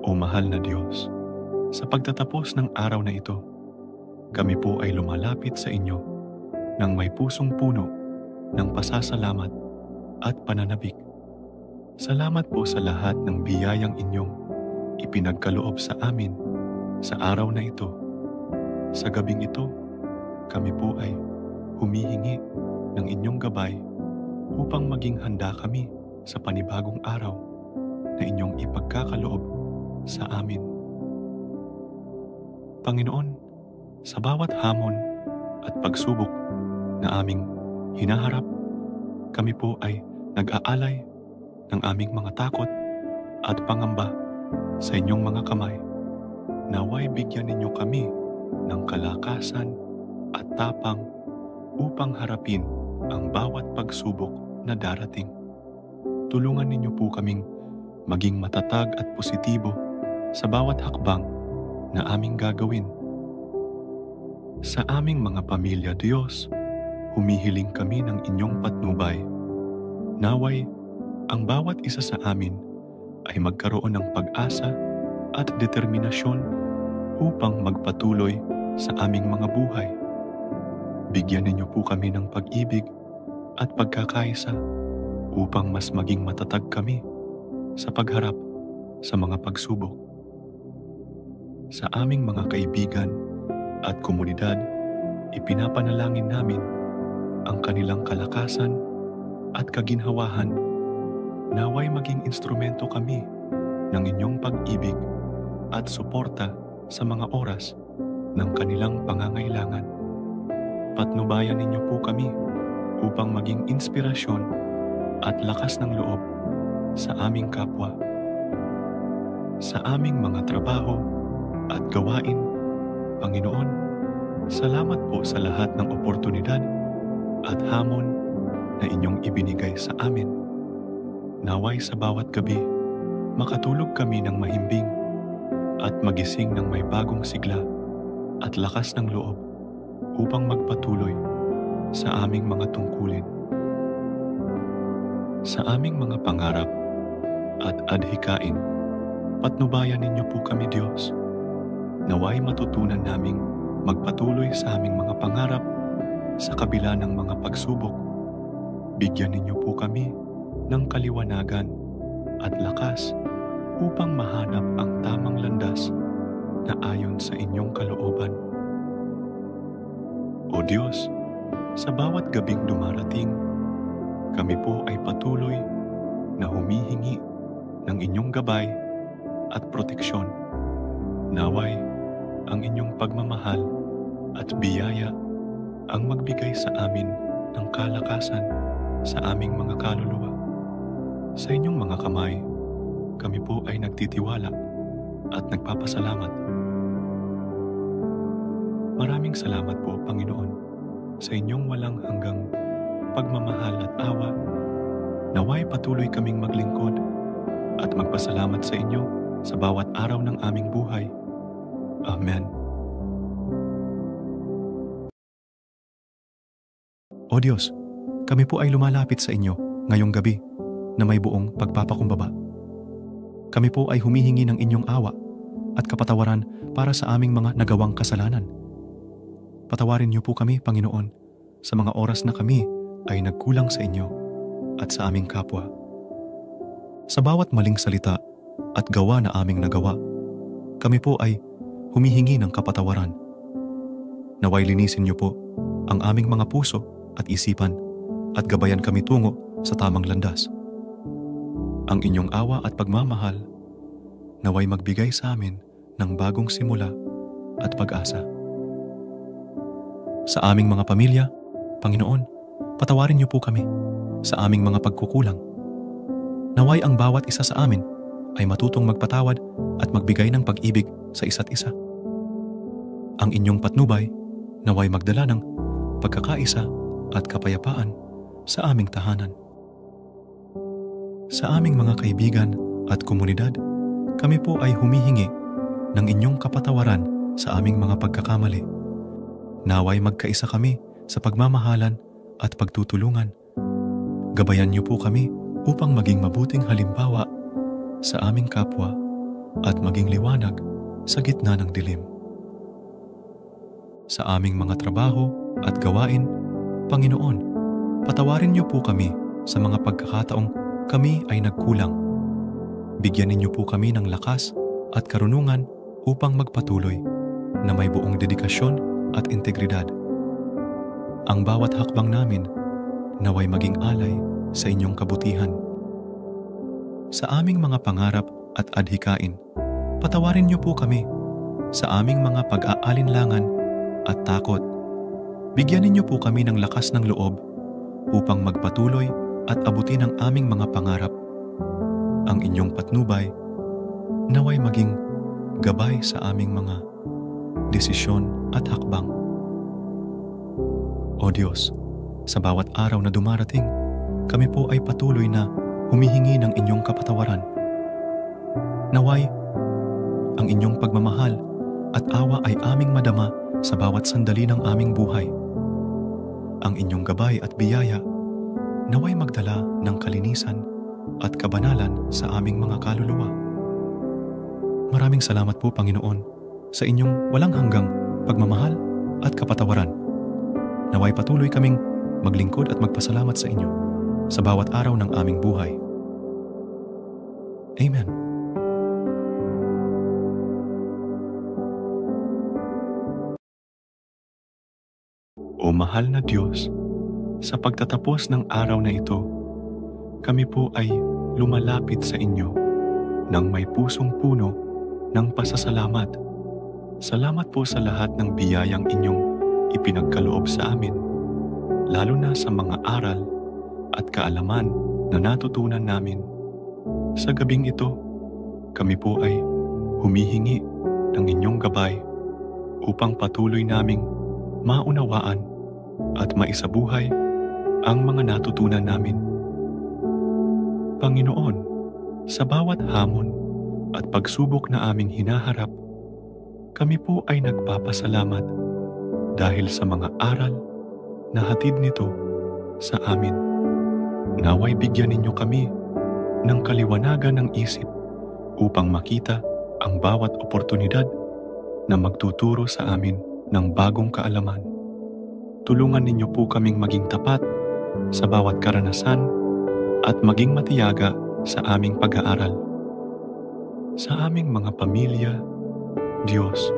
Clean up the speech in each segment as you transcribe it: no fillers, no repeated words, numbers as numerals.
O mahal na Diyos, sa pagtatapos ng araw na ito, kami po ay lumalapit sa inyo ng may pusong puno ng pasasalamat at pananabik. Salamat po sa lahat ng biyayang inyong ipinagkaloob sa amin sa araw na ito. Sa gabing ito, kami po ay humihingi ng inyong gabay upang maging handa kami sa panibagong araw na inyong ipagkakaloob sa amin. Panginoon, sa bawat hamon at pagsubok na aming hinaharap, kami po ay nag-aalay ng aming mga takot at pangamba sa inyong mga kamay. Naway bigyan ninyo kami ng kalakasan at tapang upang harapin ang bawat pagsubok na darating. Tulungan ninyo po kaming maging matatag at positibo sa bawat hakbang na aming gagawin. Sa aming mga pamilya, Diyos, humihiling kami ng inyong patnubay. Naway, ang bawat isa sa amin ay magkaroon ng pag-asa at determinasyon upang magpatuloy sa aming mga buhay. Bigyan ninyo po kami ng pag-ibig at pagkakaisa upang mas maging matatag kami sa pagharap sa mga pagsubok. Sa aming mga kaibigan at komunidad, ipinapanalangin namin ang kanilang kalakasan at kaginhawahan. Naway maging instrumento kami ng inyong pag-ibig at suporta sa mga oras ng kanilang pangangailangan. Patnubayan ninyo po kami upang maging inspirasyon at lakas ng loob sa aming kapwa. Sa aming mga trabaho at gawain, Panginoon, salamat po sa lahat ng oportunidad at hamon na inyong ibinigay sa amin. Naway sa bawat gabi, makatulog kami ng mahimbing at magising ng may bagong sigla at lakas ng loob upang magpatuloy sa aming mga tungkulin. Sa aming mga pangarap at adhikain, patnubayan ninyo po kami, Diyos. Naway matutunan naming magpatuloy sa aming mga pangarap sa kabila ng mga pagsubok. Bigyan ninyo po kami ng kaliwanagan at lakas upang mahanap ang tamang landas na ayon sa inyong kalooban. O Diyos, sa bawat gabing dumarating, kami po ay patuloy na humihingi ng inyong gabay at proteksyon. Naway, ang inyong pagmamahal at biyaya ang magbigay sa amin ng kalakasan sa aming mga kaluluwa. Sa inyong mga kamay, kami po ay nagtitiwala at nagpapasalamat. Maraming salamat po, Panginoon, sa inyong walang hanggang pagmamahal at awa. Naway patuloy kaming maglingkod at magpasalamat sa inyo sa bawat araw ng aming buhay. Amen. O Diyos, kami po ay lumalapit sa inyo ngayong gabi na may buong pagpapakumbaba. Kami po ay humihingi ng inyong awa at kapatawaran para sa aming mga nagawang kasalanan. Patawarin niyo po kami, Panginoon, sa mga oras na kami ay nagkulang sa inyo at sa aming kapwa. Sa bawat maling salita at gawa na aming nagawa, kami po ay humihingi ng kapatawaran. Naway linisin niyo po ang aming mga puso at isipan at gabayan kami tungo sa tamang landas. Ang inyong awa at pagmamahal naway magbigay sa amin ng bagong simula at pag-asa. Sa aming mga pamilya, Panginoon, patawarin niyo po kami sa aming mga pagkukulang. Naway ang bawat isa sa amin ay matutong magpatawad at magbigay ng pag-ibig sa isa't isa. Ang inyong patnubay naway magdala ng pagkakaisa at kapayapaan sa aming tahanan. Sa aming mga kaibigan at komunidad, kami po ay humihingi ng inyong kapatawaran sa aming mga pagkakamali. Naway magkaisa kami sa pagmamahalan at pagtutulungan. Gabayan niyo po kami upang maging mabuting halimbawa sa aming kapwa at maging liwanag sa gitna ng dilim. Sa aming mga trabaho at gawain, Panginoon, patawarin niyo po kami sa mga pagkakataong kami ay nagkulang. Bigyan ninyo po kami ng lakas at karunungan upang magpatuloy na may buong dedikasyon at integridad. Ang bawat hakbang namin naway maging alay sa inyong kabutihan. Sa aming mga pangarap at adhikain, patawarin niyo po kami sa aming mga pag-aalinlangan at takot. Bigyan ninyo po kami ng lakas ng loob upang magpatuloy at abutin ang aming mga pangarap. Ang inyong patnubay naway maging gabay sa aming mga desisyon at hakbang. O Diyos, sa bawat araw na dumarating, kami po ay patuloy na humihingi ng inyong kapatawaran. Naway, ang inyong pagmamahal at awa ay aming madama sa bawat sandali ng aming buhay. Ang inyong gabay at biyaya naway magdala ng kalinisan at kabanalan sa aming mga kaluluwa. Maraming salamat po, Panginoon, sa inyong walang hanggang pagmamahal at kapatawaran. Naway patuloy kaming maglingkod at magpasalamat sa inyo sa bawat araw ng aming buhay. Amen. O mahal na Diyos, sa pagtatapos ng araw na ito, kami po ay lumalapit sa inyo ng may pusong puno ng pasasalamat. Salamat po sa lahat ng biyayang inyong ipinagkaloob sa amin, lalo na sa mga aral at kaalaman na natutunan namin. Sa gabing ito, kami po ay humihingi ng inyong gabay upang patuloy naming maunawaan at maisabuhay ang mga natutunan namin. Panginoon, sa bawat hamon at pagsubok na aming hinaharap, kami po ay nagpapasalamat dahil sa mga aral na hatid nito sa amin. Naway bigyan ninyo kami ng kaliwanagan ng isip upang makita ang bawat oportunidad na magtuturo sa amin ng bagong kaalaman. Tulungan ninyo po kaming maging tapat sa bawat karanasan at maging matiyaga sa aming pag-aaral. Sa aming mga pamilya, Diyos,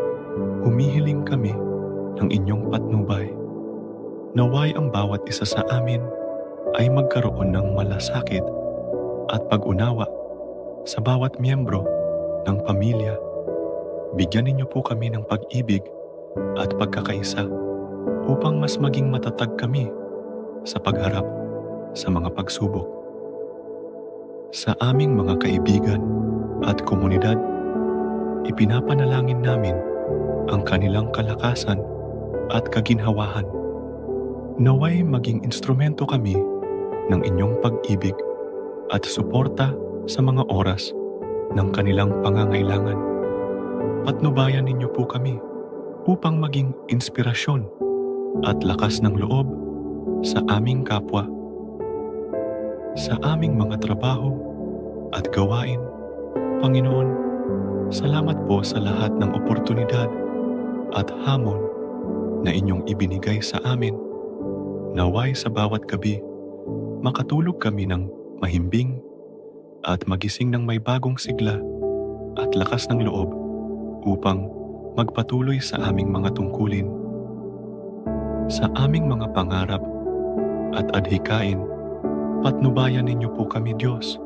humihiling kami ng inyong patnubay. Naway ang bawat isa sa amin ay magkaroon ng malasakit at pag-unawa sa bawat miyembro ng pamilya. Bigyan ninyo po kami ng pag-ibig at pagkakaisa upang mas maging matatag kami sa pagharap sa mga pagsubok. Sa aming mga kaibigan at komunidad, ipinapanalangin namin ang kanilang kalakasan at kaginhawahan. Naway maging instrumento kami ng inyong pag-ibig at suporta sa mga oras ng kanilang pangangailangan. Patnubayan ninyo po kami upang maging inspirasyon at lakas ng loob sa aming kapwa. Sa aming mga trabaho at gawain, Panginoon, salamat po sa lahat ng oportunidad at hamon na inyong ibinigay sa amin. Naway sa bawat gabi, makatulog kami ng mahimbing at magising ng may bagong sigla at lakas ng loob upang magpatuloy sa aming mga tungkulin. Sa aming mga pangarap at adhikain, patnubayan ninyo po kami, Diyos.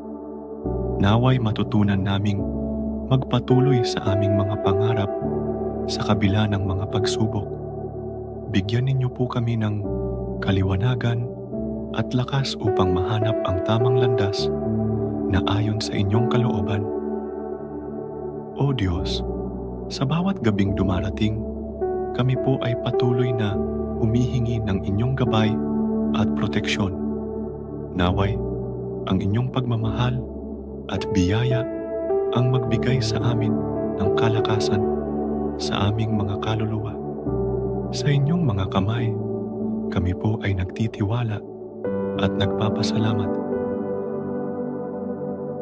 Naway matutunan naming magpatuloy sa aming mga pangarap sa kabila ng mga pagsubok. Bigyan ninyo po kami ng kaliwanagan at lakas upang mahanap ang tamang landas na ayon sa inyong kalooban. O Diyos, sa bawat gabing dumarating, kami po ay patuloy na humihingi ng inyong gabay at proteksyon. Naway, ang inyong pagmamahal at biyaya ang magbigay sa amin ng kalakasan sa aming mga kaluluwa. Sa inyong mga kamay, kami po ay nagtitiwala at nagpapasalamat.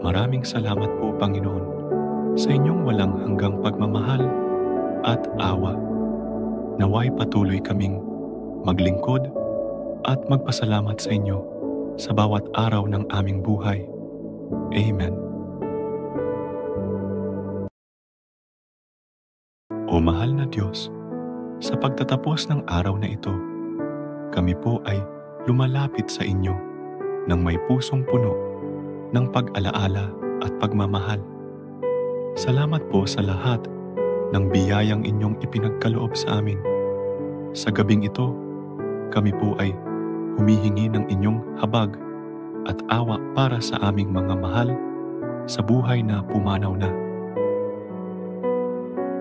Maraming salamat po, Panginoon, sa inyong walang hanggang pagmamahal at awa. Naway patuloy kaming maglingkod at magpasalamat sa inyo sa bawat araw ng aming buhay. Amen. O mahal na Diyos, sa pagtatapos ng araw na ito, kami po ay lumalapit sa inyo ng may pusong puno ng pag-alaala at pagmamahal. Salamat po sa lahat ng biyayang inyong ipinagkaloob sa amin. Sa gabing ito, kami po ay humihingi ng inyong habag at awa para sa aming mga mahal sa buhay na pumanaw na.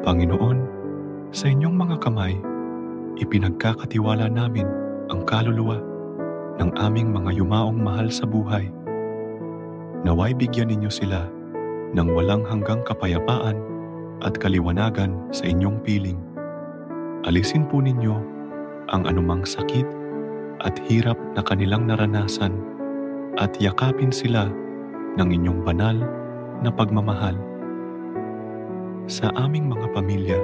Panginoon, sa inyong mga kamay, ipinagkakatiwala namin ang kaluluwa ng aming mga yumaong mahal sa buhay. Naway bigyan ninyo sila ng walang hanggang kapayapaan at kaliwanagan sa inyong piling. Alisin po ninyo ang anumang sakit at hirap na kanilang naranasan at yakapin sila ng inyong banal na pagmamahal. Sa aming mga pamilya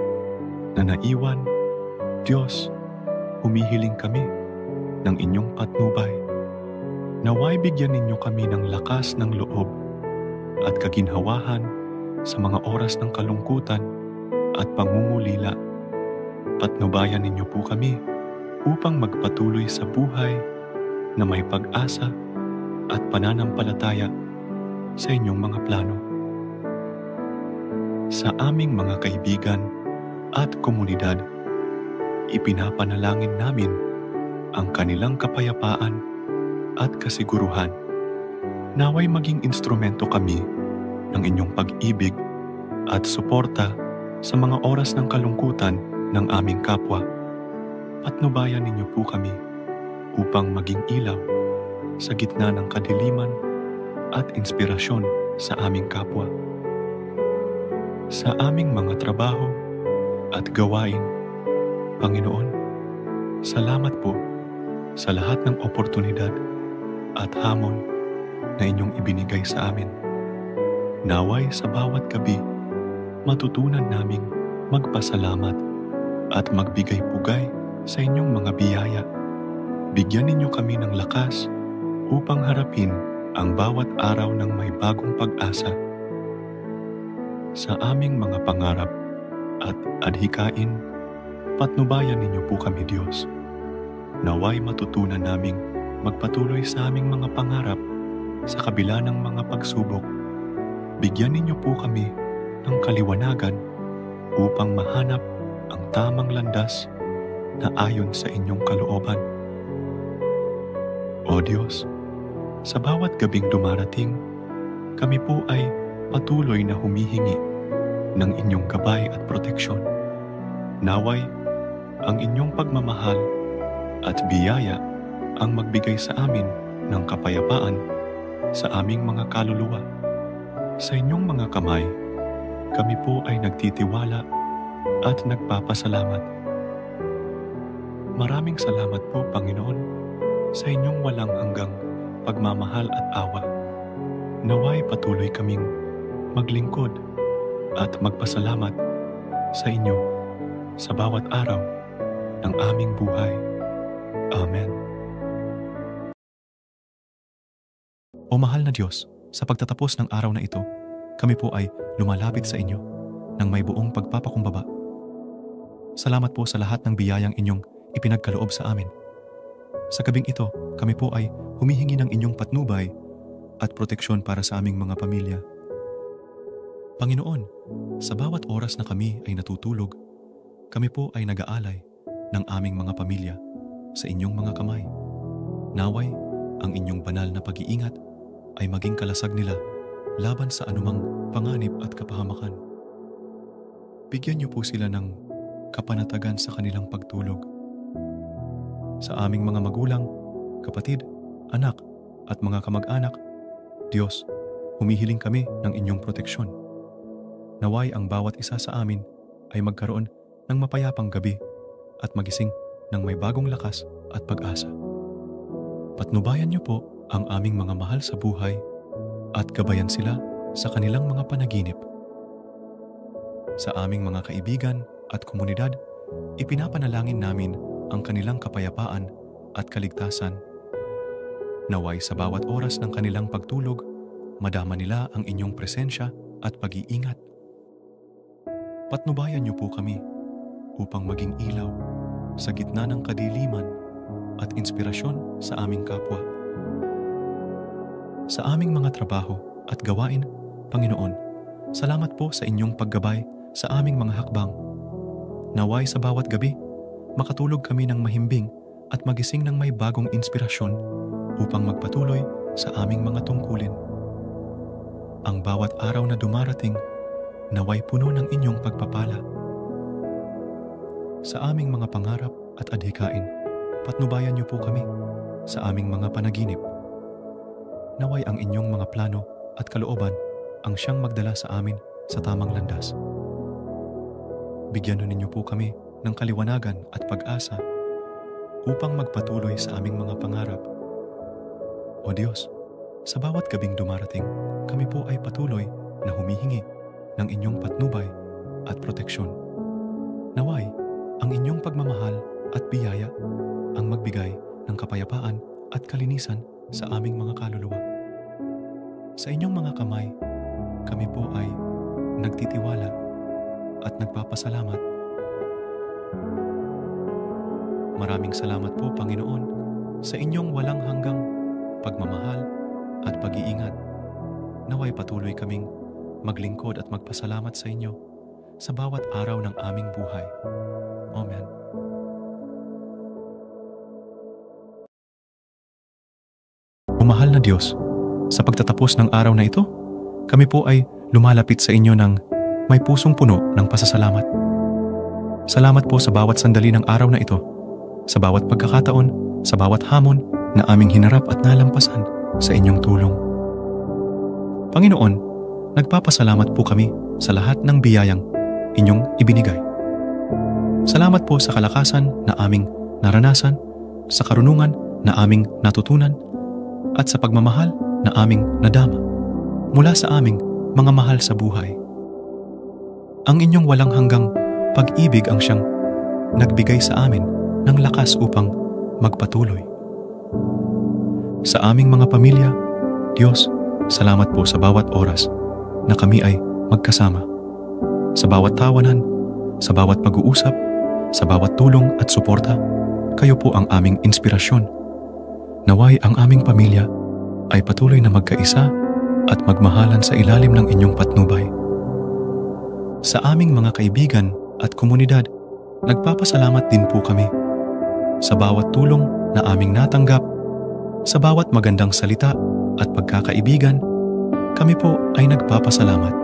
na naiwan, Diyos, humihiling kami ng inyong patnubay. Naway bigyan ninyo kami ng lakas ng loob at kaginhawahan sa mga oras ng kalungkutan at pangungulila. Patnubayan ninyo po kami upang magpatuloy sa buhay na may pag-asa at pananampalataya sa inyong mga plano. Sa aming mga kaibigan at komunidad, ipinapanalangin namin ang kanilang kapayapaan at kasiguruhan. Naway maging instrumento kami ng inyong pag-ibig at suporta sa mga oras ng kalungkutan ng aming kapwa. Patnubayan ninyo po kami upang maging ilaw sa gitna ng kadiliman at inspirasyon sa aming kapwa. Sa aming mga trabaho at gawain, Panginoon, salamat po sa lahat ng oportunidad at hamon na inyong ibinigay sa amin. Naway sa bawat gabi, matutunan naming magpasalamat at magbigay pugay sa inyong mga biyaya. Bigyan ninyo kami ng lakas upang harapin ang bawat araw ng may bagong pag-asa. Sa aming mga pangarap at adhikain, patnubayan ninyo po kami, Diyos. Naway matutunan naming magpatuloy sa aming mga pangarap sa kabila ng mga pagsubok. Bigyan ninyo po kami ng kaliwanagan upang mahanap ang tamang landas na ayon sa inyong kalooban. O Diyos, sa bawat gabing dumarating, kami po ay patuloy na humihingi ng inyong gabay at proteksyon. Naway, ang inyong pagmamahal at biyaya ang magbigay sa amin ng kapayapaan sa aming mga kaluluwa. Sa inyong mga kamay, kami po ay nagtitiwala at nagpapasalamat. Maraming salamat po, Panginoon, sa inyong walang hanggang pagmamahal at awa. Naway patuloy kaming maglingkod at magpasalamat sa inyo sa bawat araw ng aming buhay. Amen. O mahal na Diyos, sa pagtatapos ng araw na ito, kami po ay lumalapit sa inyo ng may buong pagpapakumbaba. Salamat po sa lahat ng biyayang inyong ipinagkaloob sa amin. Sa gabing ito, kami po ay humihingi ng inyong patnubay at proteksyon para sa aming mga pamilya. Panginoon, sa bawat oras na kami ay natutulog, kami po ay nag-aalay ng aming mga pamilya sa inyong mga kamay. Naway, ang inyong banal na pag-iingat ay maging kalasag nila laban sa anumang panganib at kapahamakan. Bigyan niyo po sila ng kapanatagan sa kanilang pagtulog. Sa aming mga magulang, kapatid, anak at mga kamag-anak, Diyos, humihiling kami ng inyong proteksyon. Naway ang bawat isa sa amin ay magkaroon ng mapayapang gabi at magising ng may bagong lakas at pag-asa. Patnubayan niyo po ang aming mga mahal sa buhay at gabayan sila sa kanilang mga panaginip. Sa aming mga kaibigan at komunidad, ipinapanalangin namin ang kanilang kapayapaan at kaligtasan. Naway sa bawat oras ng kanilang pagtulog, madama nila ang inyong presensya at pag-iingat. Patnubayan niyo po kami upang maging ilaw sa gitna ng kadiliman at inspirasyon sa aming kapwa. Sa aming mga trabaho at gawain, Panginoon, salamat po sa inyong paggabay sa aming mga hakbang. Naway sa bawat gabi, makatulog kami ng mahimbing at magising ng may bagong inspirasyon upang magpatuloy sa aming mga tungkulin. Ang bawat araw na dumarating, naway puno ng inyong pagpapala. Sa aming mga pangarap at adhikain, patnubayan niyo po kami sa aming mga panaginip. Naway ang inyong mga plano at kalooban ang siyang magdala sa amin sa tamang landas. Bigyan ninyo po kami ng kaliwanagan at pag-asa upang magpatuloy sa aming mga pangarap. O Diyos, sa bawat gabing dumarating, kami po ay patuloy na humihingi ng inyong patnubay at proteksyon. Naway, ang inyong pagmamahal at biyaya ang magbigay ng kapayapaan at kalinisan sa aming mga kaluluwa. Sa inyong mga kamay, kami po ay nagtitiwala at nagpapasalamat. Maraming salamat po, Panginoon, sa inyong walang hanggang pagmamahal at pag-iingat. Naway patuloy kaming maglingkod at magpasalamat sa inyo sa bawat araw ng aming buhay. Amen. O mahal na Diyos, sa pagtatapos ng araw na ito, kami po ay lumalapit sa inyo ng may pusong puno ng pasasalamat. Salamat po sa bawat sandali ng araw na ito, sa bawat pagkakataon, sa bawat hamon na aming hinarap at nalampasan sa inyong tulong. Panginoon, nagpapasalamat po kami sa lahat ng biyayang inyong ibinigay. Salamat po sa kalakasan na aming naranasan, sa karunungan na aming natutunan, at sa pagmamahal na aming nadama mula sa aming mga mahal sa buhay. Ang inyong walang hanggang pag-ibig ang siyang nagbigay sa amin ng lakas upang magpatuloy. Sa aming mga pamilya, Diyos, salamat po sa bawat oras na kami ay magkasama. Sa bawat tawanan, sa bawat pag-uusap, sa bawat tulong at suporta, kayo po ang aming inspirasyon. Naway ang aming pamilya ay patuloy na magkaisa at magmahalan sa ilalim ng inyong patnubay. Sa aming mga kaibigan at komunidad, nagpapasalamat din po kami. Sa bawat tulong na aming natanggap, sa bawat magandang salita at pagkakaibigan, kami po ay nagpapasalamat.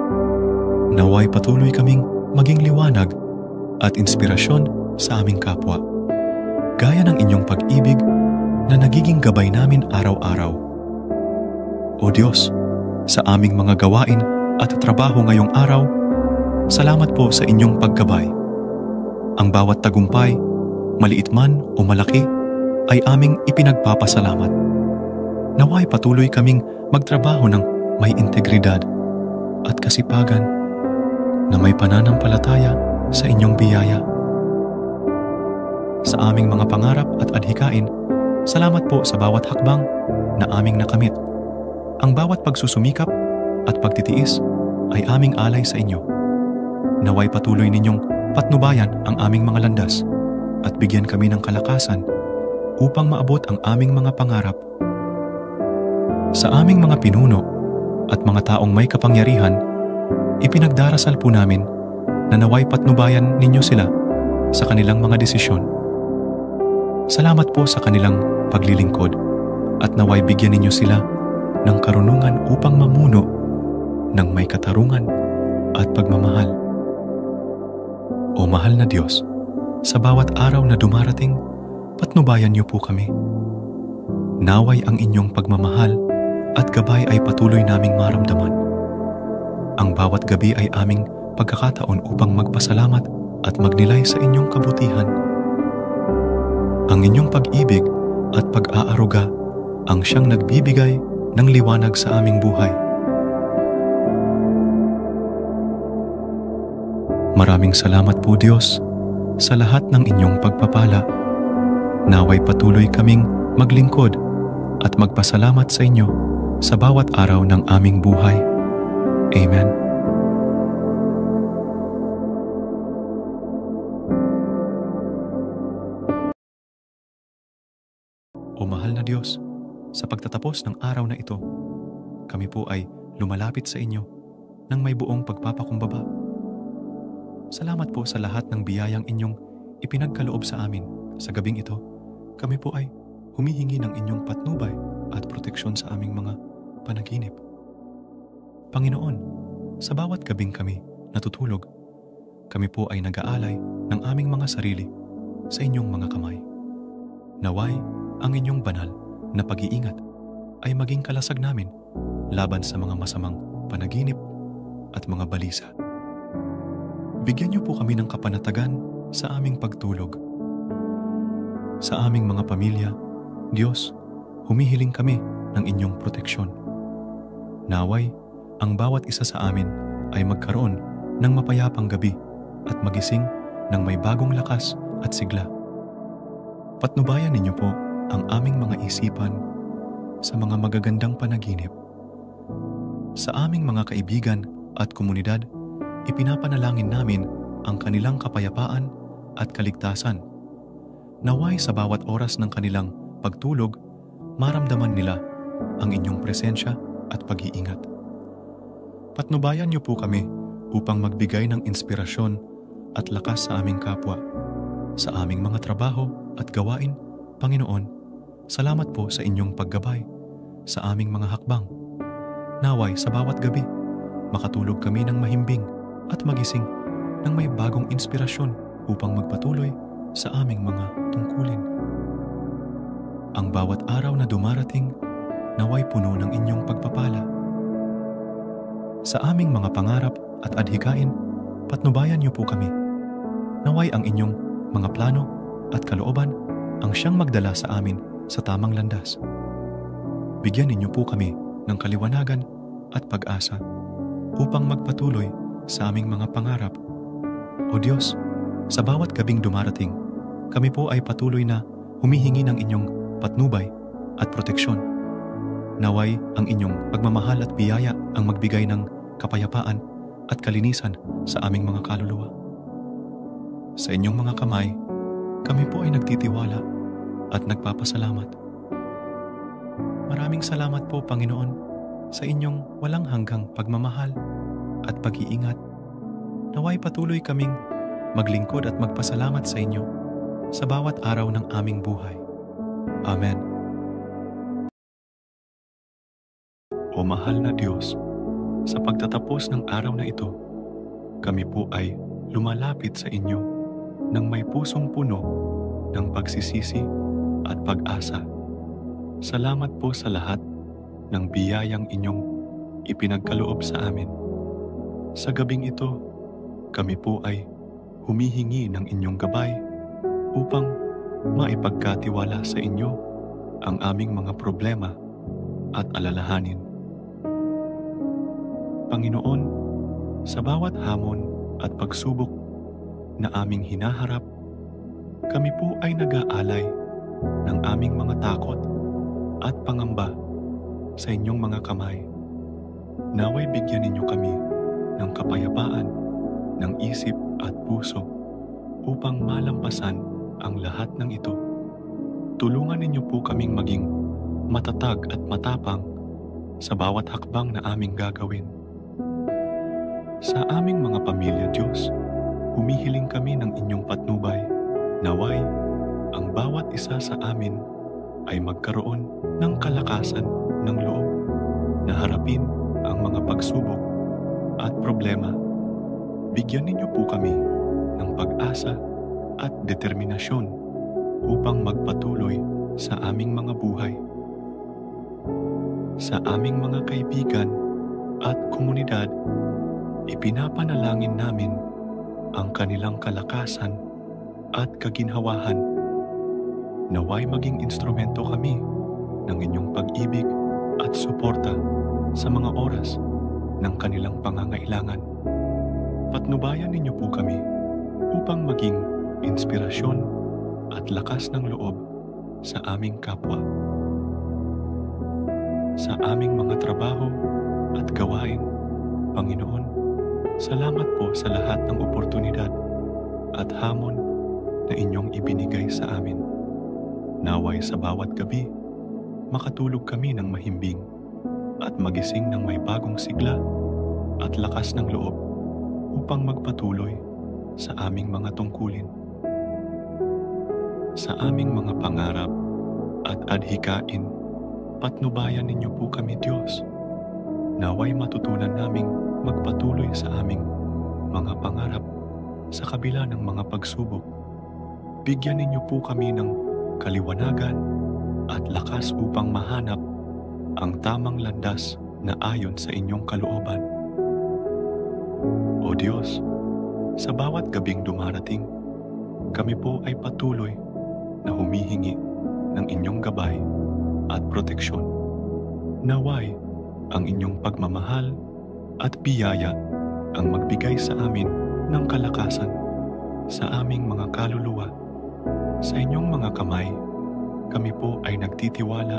Naway patuloy kaming maging liwanag at inspirasyon sa aming kapwa, gaya ng inyong pag-ibig na nagiging gabay namin araw-araw. O Diyos, sa aming mga gawain at trabaho ngayong araw, salamat po sa inyong paggabay. Ang bawat tagumpay, maliit man o malaki, ay aming ipinagpapasalamat. Naway patuloy kaming magtrabaho ng may integridad at kasipagan na may pananampalataya sa inyong biyaya. Sa aming mga pangarap at adhikain, salamat po sa bawat hakbang na aming nakamit. Ang bawat pagsusumikap at pagtitiis ay aming alay sa inyo. Naway patuloy ninyong patnubayan ang aming mga landas at bigyan kami ng kalakasan upang maabot ang aming mga pangarap. Sa aming mga pinuno at mga taong may kapangyarihan, ipinagdarasal po namin na naway patnubayan ninyo sila sa kanilang mga desisyon. Salamat po sa kanilang paglilingkod at naway bigyan ninyo sila ng karunungan upang mamuno ng may katarungan at pagmamahal. O mahal na Diyos, sa bawat araw na dumarating, patnubayan niyo po kami. Naway ang inyong pagmamahal at gabay ay patuloy naming maramdaman. Ang bawat gabi ay aming pagkakataon upang magpasalamat at magnilay sa inyong kabutihan. Ang inyong pag-ibig at pag-aaruga ang siyang nagbibigay ng liwanag sa aming buhay. Maraming salamat po Diyos sa lahat ng inyong pagpapala. Naway patuloy kaming maglingkod at magpasalamat sa inyo sa bawat araw ng aming buhay. Amen. O mahal na Diyos, sa pagtatapos ng araw na ito, kami po ay lumalapit sa inyo ng may buong pagpapakumbaba. Salamat po sa lahat ng biyayang inyong ipinagkaloob sa amin sa gabing ito. Kami po ay humihingi ng inyong patnubay at proteksyon sa aming mga panaginip. Panginoon, sa bawat gabing kami natutulog, kami po ay nag-aalay ng aming mga sarili sa inyong mga kamay. Naway, ang inyong banal na pag-iingat ay maging kalasag namin laban sa mga masamang panaginip at mga balisa. Bigyan niyo po kami ng kapanatagan sa aming pagtulog. Sa aming mga pamilya, Diyos, humihiling kami ng inyong proteksyon. Naway, ang bawat isa sa amin ay magkaroon ng mapayapang gabi at magising ng may bagong lakas at sigla. Patnubayan ninyo po ang aming mga isipan sa mga magagandang panaginip. Sa aming mga kaibigan at komunidad, ipinapanalangin namin ang kanilang kapayapaan at kaligtasan. Naway sa bawat oras ng kanilang pagtulog, maramdaman nila ang inyong presensya at pag-iingat. Patnubayan niyo po kami upang magbigay ng inspirasyon at lakas sa aming kapwa. Sa aming mga trabaho at gawain, Panginoon, salamat po sa inyong paggabay sa aming mga hakbang. Naway sa bawat gabi, makatulog kami ng mahimbing at magising ng may bagong inspirasyon upang magpatuloy sa aming mga tungkulin. Ang bawat araw na dumarating, naway puno ng inyong pagpapala. Sa aming mga pangarap at adhikain, patnubayan niyo po kami. Naway ang inyong mga plano at kalooban ang siyang magdala sa amin sa tamang landas. Bigyan ninyo po kami ng kaliwanagan at pag-asa upang magpatuloy sa aming mga pangarap. O Diyos, sa bawat gabing dumarating, kami po ay patuloy na humihingi ng inyong patnubay at proteksyon. Naway ang inyong pagmamahal at biyaya ang magbigay ng kapayapaan at kalinisan sa aming mga kaluluwa. Sa inyong mga kamay, kami po ay nagtitiwala at nagpapasalamat. Maraming salamat po, Panginoon, sa inyong walang hanggang pagmamahal at pag-iingat. Naway patuloy kaming maglingkod at magpasalamat sa inyo sa bawat araw ng aming buhay. Amen. O mahal na Diyos, sa pagtatapos ng araw na ito, kami po ay lumalapit sa inyo ng may pusong puno ng pagsisisi at pag-asa. Salamat po sa lahat ng biyayang inyong ipinagkaloob sa amin. Sa gabing ito, kami po ay humihingi ng inyong gabay upang maipagkatiwala sa inyo ang aming mga problema at alalahanin. Panginoon, sa bawat hamon at pagsubok na aming hinaharap, kami po ay nag-aalay ng aming mga takot at pangamba sa inyong mga kamay. Naway bigyan ninyo kami ng kapayapaan ng isip at puso upang malampasan ang lahat ng ito. Tulungan ninyo po kaming maging matatag at matapang sa bawat hakbang na aming gagawin. Sa aming mga pamilya, Diyos, humihiling kami ng inyong patnubay. Naway, ang bawat isa sa amin ay magkaroon ng kalakasan ng loob na harapin ang mga pagsubok at problema. Bigyan ninyo po kami ng pag-asa at determinasyon upang magpatuloy sa aming mga buhay. Sa aming mga kaibigan at komunidad, ipinapanalangin namin ang kanilang kalakasan at kaginhawahan. Naway maging instrumento kami ng inyong pag-ibig at suporta sa mga oras ng kanilang pangangailangan. Patnubayan ninyo po kami upang maging inspirasyon at lakas ng loob sa aming kapwa, sa aming mga trabaho at gawain. Panginoon, salamat po sa lahat ng oportunidad at hamon na inyong ibinigay sa amin. Naway sa bawat gabi, makatulog kami ng mahimbing at magising ng may bagong sigla at lakas ng loob upang magpatuloy sa aming mga tungkulin. Sa aming mga pangarap at adhikain, patnubayan ninyo po kami, Diyos. Naway matutunan naming magpatuloy sa aming mga pangarap sa kabila ng mga pagsubok. Bigyan ninyo po kami ng kaliwanagan at lakas upang mahanap ang tamang landas na ayon sa inyong kalooban. O Diyos, sa bawat gabing dumarating, kami po ay patuloy na humihingi ng inyong gabay at proteksyon. Naway, ang inyong pagmamahal at biyaya ang magbigay sa amin ng kalakasan sa aming mga kaluluwa. Sa inyong mga kamay, kami po ay nagtitiwala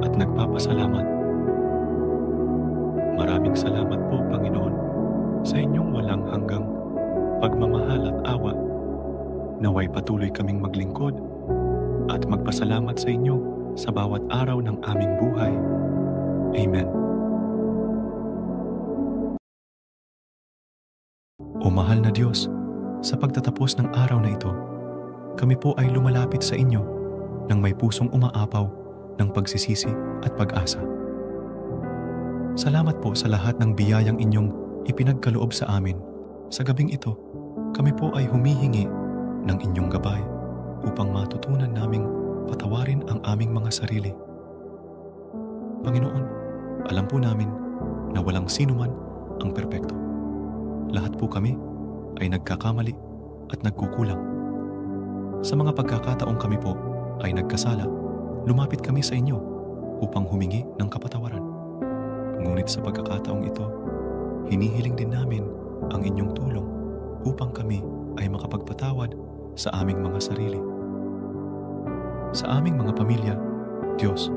at nagpapasalamat. Maraming salamat po, Panginoon, sa inyong walang hanggang pagmamahal at awa. Naway patuloy kaming maglingkod at magpasalamat sa inyo sa bawat araw ng aming buhay. Amen. O mahal na Diyos, sa pagtatapos ng araw na ito, kami po ay lumalapit sa inyo ng may pusong umaapaw ng pagsisisi at pag-asa. Salamat po sa lahat ng biyayang inyong ipinagkaloob sa amin. Sa gabing ito, kami po ay humihingi ng inyong gabay upang matutunan naming patawarin ang aming mga sarili. Panginoon, alam po namin na walang sino man ang perpekto. Lahat po kami ay nagkakamali at nagkukulang. Sa mga pagkakataong kami po ay nagkasala, lumapit kami sa inyo upang humingi ng kapatawaran. Ngunit sa pagkakataong ito, hinihiling din namin ang inyong tulong upang kami ay makapagpatawad sa aming mga sarili. Sa aming mga pamilya, Diyos,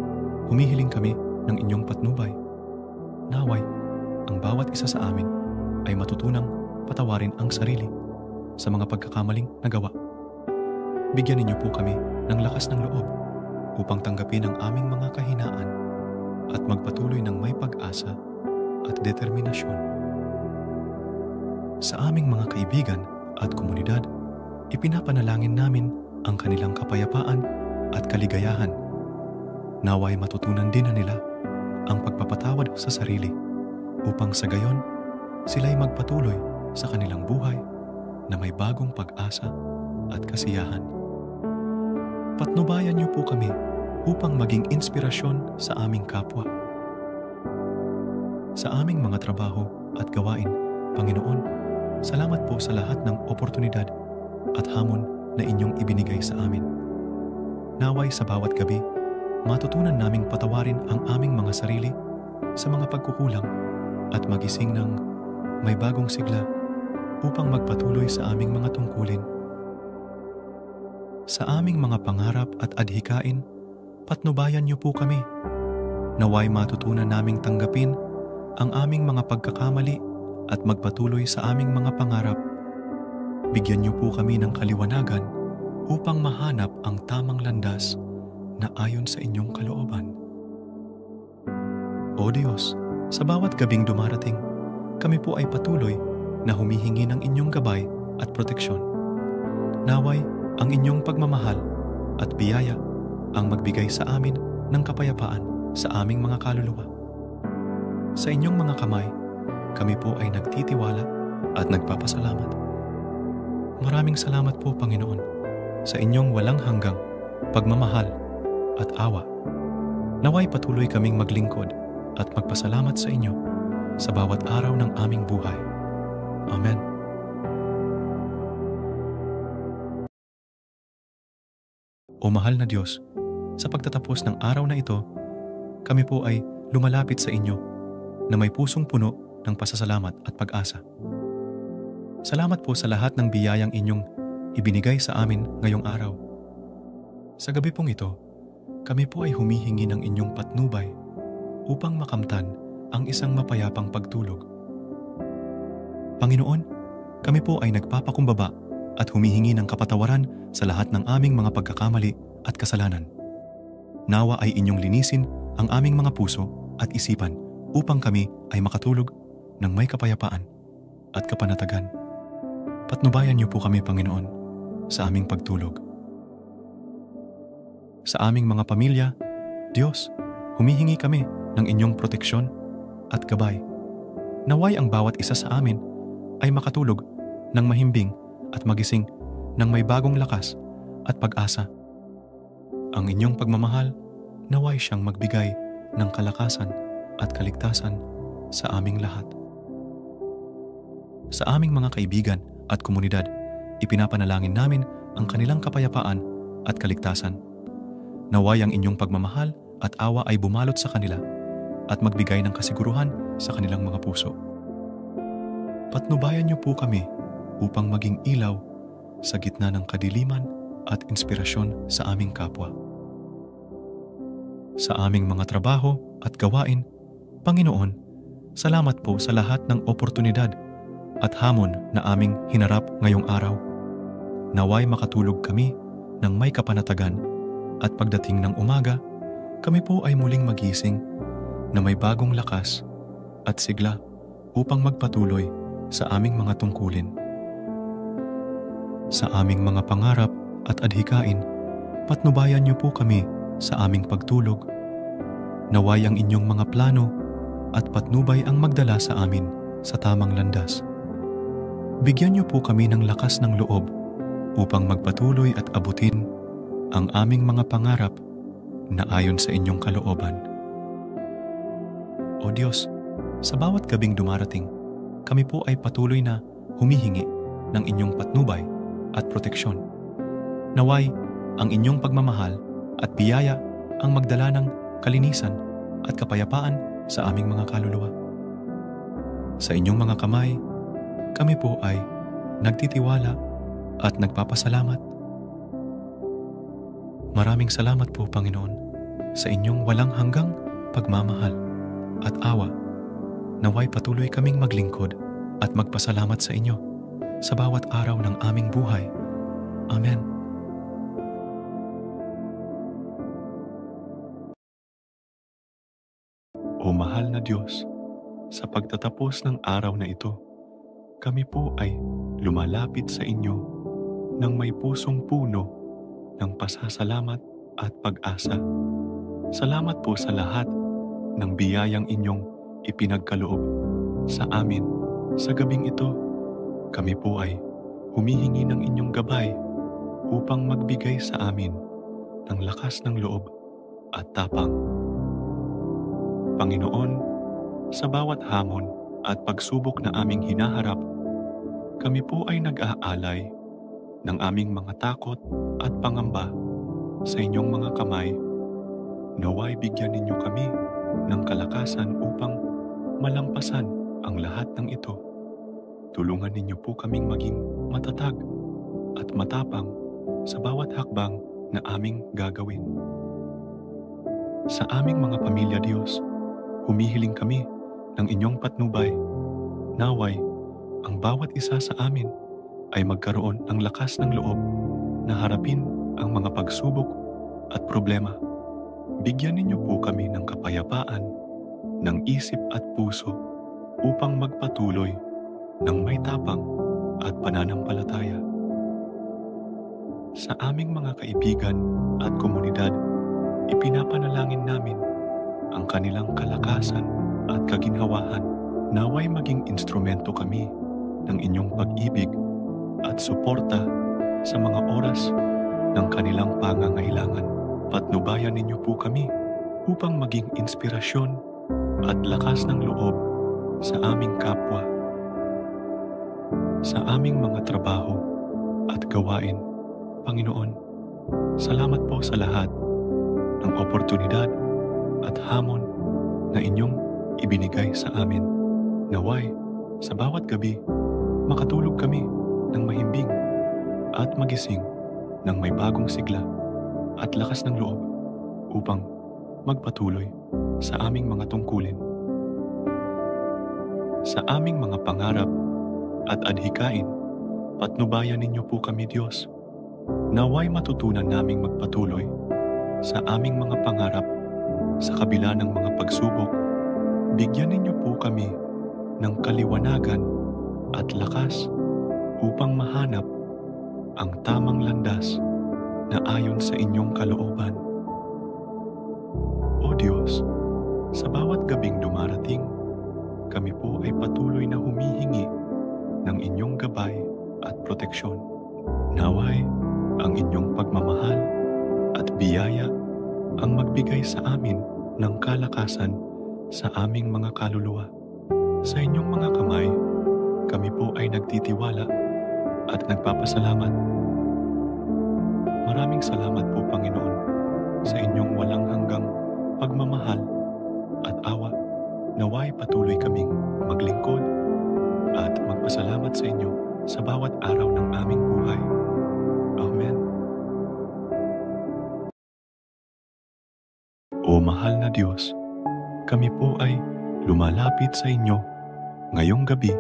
humihiling kami ng inyong patnubay. Naway, ang bawat isa sa amin ay matutunang patawarin ang sarili sa mga pagkakamaling nagawa. Bigyan ninyo po kami ng lakas ng loob upang tanggapin ang aming mga kahinaan at magpatuloy ng may pag-asa at determinasyon. Sa aming mga kaibigan at komunidad, ipinapanalangin namin ang kanilang kapayapaan at kaligayahan. Naway matutunan din na nila ang pagpapatawad sa sarili upang sa gayon sila'y magpatuloy sa kanilang buhay na may bagong pag-asa at kasiyahan. Patnubayan niyo po kami upang maging inspirasyon sa aming kapwa. Sa aming mga trabaho at gawain, Panginoon, salamat po sa lahat ng oportunidad at hamon na inyong ibinigay sa amin. Naway sa bawat gabi, matutunan naming patawarin ang aming mga sarili sa mga pagkukulang at magising ng may bagong sigla upang magpatuloy sa aming mga tungkulin. Sa aming mga pangarap at adhikain, patnubayan niyo po kami. Naway matutunan naming tanggapin ang aming mga pagkakamali at magpatuloy sa aming mga pangarap. Bigyan niyo po kami ng kaliwanagan upang mahanap ang tamang landas na ayon sa inyong kalooban. O Diyos, sa bawat gabing dumarating, kami po ay patuloy na humihingi ng inyong gabay at proteksyon. Naway, ang inyong pagmamahal at biyaya ang magbigay sa amin ng kapayapaan sa aming mga kaluluwa. Sa inyong mga kamay, kami po ay nagtitiwala at nagpapasalamat. Maraming salamat po, Panginoon, sa inyong walang hanggang pagmamahal at awa. Naway patuloy kaming maglingkod at magpasalamat sa inyo sa bawat araw ng aming buhay. Amen. O mahal na Diyos, sa pagtatapos ng araw na ito, kami po ay lumalapit sa inyo na may pusong puno ng pasasalamat at pag-asa. Salamat po sa lahat ng biyayang inyong ibinigay sa amin ngayong araw. Sa gabi pong ito, kami po ay humihingi ng inyong patnubay upang makamtan ang isang mapayapang pagtulog. Panginoon, kami po ay nagpapakumbaba at humihingi ng kapatawaran sa lahat ng aming mga pagkakamali at kasalanan. Nawa ay inyong linisin ang aming mga puso at isipan upang kami ay makatulog ng may kapayapaan at kapanatagan. Patnubayan niyo po kami, Panginoon, sa aming pagtulog. Sa aming mga pamilya, Diyos, humihingi kami ng inyong proteksyon at gabay. Naway ang bawat isa sa amin ay makatulog ng mahimbing at magising ng may bagong lakas at pag-asa. Ang inyong pagmamahal, naway siyang magbigay ng kalakasan at kaligtasan sa aming lahat. Sa aming mga kaibigan at komunidad, ipinapanalangin namin ang kanilang kapayapaan at kaligtasan. Naway ang inyong pagmamahal at awa ay bumalot sa kanila at magbigay ng kasiguruhan sa kanilang mga puso. Patnubayan niyo po kami upang maging ilaw sa gitna ng kadiliman at inspirasyon sa aming kapwa. Sa aming mga trabaho at gawain, Panginoon, salamat po sa lahat ng oportunidad at hamon na aming hinarap ngayong araw. Naway makatulog kami ng may kapanatagan at pagdating ng umaga, kami po ay muling magising na may bagong lakas at sigla upang magpatuloy sa aming mga tungkulin. Sa aming mga pangarap at adhikain, patnubayan niyo po kami sa aming pagtulog. Naway ang inyong mga plano at patnubay ang magdala sa amin sa tamang landas. Bigyan niyo po kami ng lakas ng loob upang magpatuloy at abutin ang aming mga pangarap na ayon sa inyong kalooban. O Diyos, sa bawat gabing dumarating, kami po ay patuloy na humihingi ng inyong patnubay at proteksyon. Naway, ang inyong pagmamahal at biyaya ang magdala ng kalinisan at kapayapaan sa aming mga kaluluwa. Sa inyong mga kamay, kami po ay nagtitiwala at nagpapasalamat. Maraming salamat po, Panginoon, sa inyong walang hanggang pagmamahal at awa. Naway patuloy kaming maglingkod at magpasalamat sa inyo sa bawat araw ng aming buhay. Amen. O mahal na Diyos, sa pagtatapos ng araw na ito, kami po ay lumalapit sa inyo ng may pusong puno ng pasasalamat at pag-asa. Salamat po sa lahat ng biyayang inyong ipinagkaloob sa amin sa gabing ito. Kami po ay humihingi ng inyong gabay upang magbigay sa amin ng lakas ng loob at tapang. Panginoon, sa bawat hamon at pagsubok na aming hinaharap, kami po ay nag-aalay ng aming mga takot at pangamba sa inyong mga kamay. Naway bigyan ninyo kami ng kalakasan upang malampasan ang lahat ng ito. Tulungan ninyo po kaming maging matatag at matapang sa bawat hakbang na aming gagawin. Sa aming mga pamilya, Diyos, humihiling kami ng inyong patnubay. Naway, ang bawat isa sa amin ay magkaroon ng lakas ng loob na harapin ang mga pagsubok at problema. Bigyan ninyo po kami ng kapayapaan, ng isip at puso upang magpatuloy ng may tapang at pananampalataya. Sa aming mga kaibigan at komunidad, ipinapanalangin namin ang kanilang kalakasan at kaginhawahan. Naway maging instrumento kami ng inyong pag-ibig at suporta sa mga oras ng kanilang pangangailangan. Patnubayan ninyo po kami upang maging inspirasyon at lakas ng loob sa aming kapwa. Sa aming mga trabaho at gawain, Panginoon, salamat po sa lahat ng oportunidad at hamon na inyong ibinigay sa amin. Naway, sa bawat gabi, makatulog kami ng mahimbing at magising ng may bagong sigla at lakas ng loob upang magpatuloy sa aming mga tungkulin. Sa aming mga pangarap at adhikain, patnubayan ninyo po kami, Diyos. Naway matutunan naming magpatuloy sa aming mga pangarap sa kabila ng mga pagsubok. Bigyan ninyo po kami ng kaliwanagan at lakas upang mahanap ang tamang landas na ayon sa inyong kalooban. O Diyos, sa bawat gabing dumarating, kami po ay patuloy na humihingi ng inyong gabay at proteksyon. Naway, ang inyong pagmamahal at biyaya ang magbigay sa amin ng kalakasan sa aming mga kaluluwa. Sa inyong mga kamay, kami po ay nagtitiwala at nagpapasalamat. Maraming salamat po, Panginoon, sa inyong walang hanggang pagmamahal at awa. Naway patuloy kaming maglingkod at magpasalamat sa inyo sa bawat araw ng aming buhay. Amen. O mahal na Diyos, kami po ay lumalapit sa inyo ngayong gabi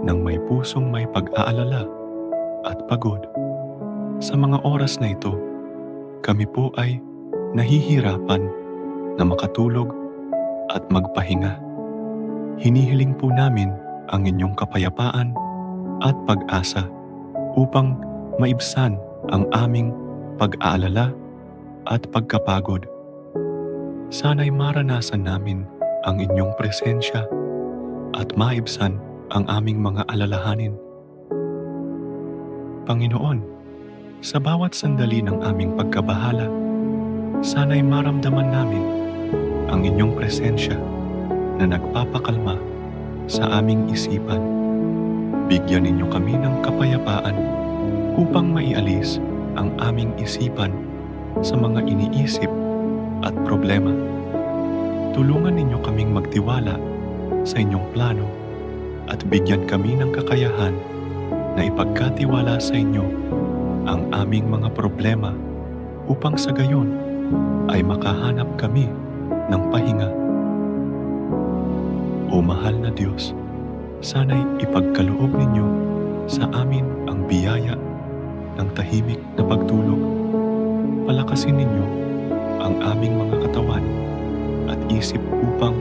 ng may pusong may pag-aalala at pagod. Sa mga oras na ito, kami po ay nahihirapan na makatulog at magpahinga. Hinihiling po namin ang inyong kapayapaan at pag-asa upang maibsan ang aming pag-aalala at pagkapagod. Sana'y maranasan namin ang inyong presensya at maibsan ang aming mga alalahanin. Panginoon, sa bawat sandali ng aming pagkabahala, sana'y maramdaman namin ang inyong presensya na nagpapakalma sa aming isipan. Bigyan ninyo kami ng kapayapaan upang maialis ang aming isipan sa mga iniisip at problema. Tulungan ninyo kaming magtiwala sa inyong plano at bigyan kami ng kakayahan na ipagkatiwala sa inyo ang aming mga problema upang sa gayon ay makahanap kami ng pahinga. O mahal na Diyos, sana'y ipagkaloob ninyo sa amin ang biyaya ng tahimik na pagtulog. Palakasin ninyo ang aming mga katawan at isip upang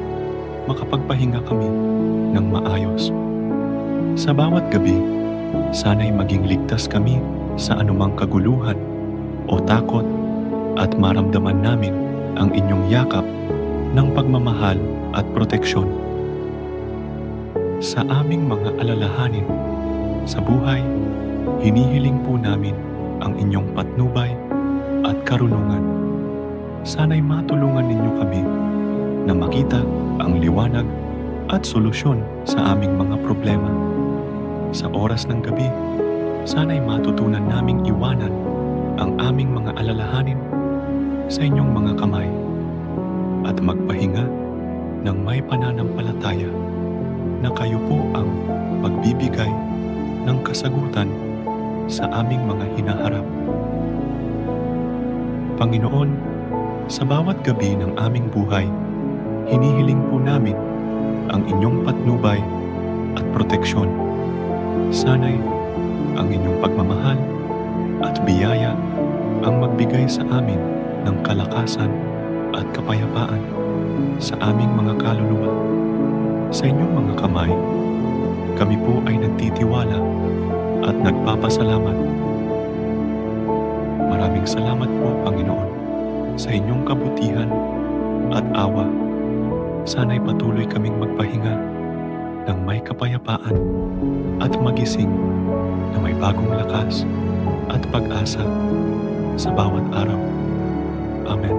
makapagpahinga kami ng maayos. Sa bawat gabi, sana'y maging ligtas kami sa anumang kaguluhan o takot at maramdaman namin ang inyong yakap ng pagmamahal at proteksyon. Sa aming mga alalahanin sa buhay, hinihiling po namin ang inyong patnubay at karunungan. Sana'y matulungan ninyo kami na makita ang liwanag at solusyon sa aming mga problema. Sa oras ng gabi, sana'y matutunan naming iwanan ang aming mga alalahanin sa inyong mga kamay at magpahinga ng may pananampalataya na kayo po ang magbibigay ng kasagutan sa aming mga hinaharap. Panginoon, sa bawat gabi ng aming buhay, hinihiling po namin ang inyong patnubay at proteksyon. Sana'y ang inyong pagmamahal at biyaya ang magbigay sa amin ng kalakasan at kapayapaan sa aming mga kaluluwa. Sa inyong mga kamay, kami po ay nagtitiwala at nagpapasalamat. Maraming salamat po, Panginoon, sa inyong kabutihan at awa. Sana'y patuloy kaming magpahinga ng may kapayapaan at magising na may bagong lakas at pag-asa sa bawat araw. Amen.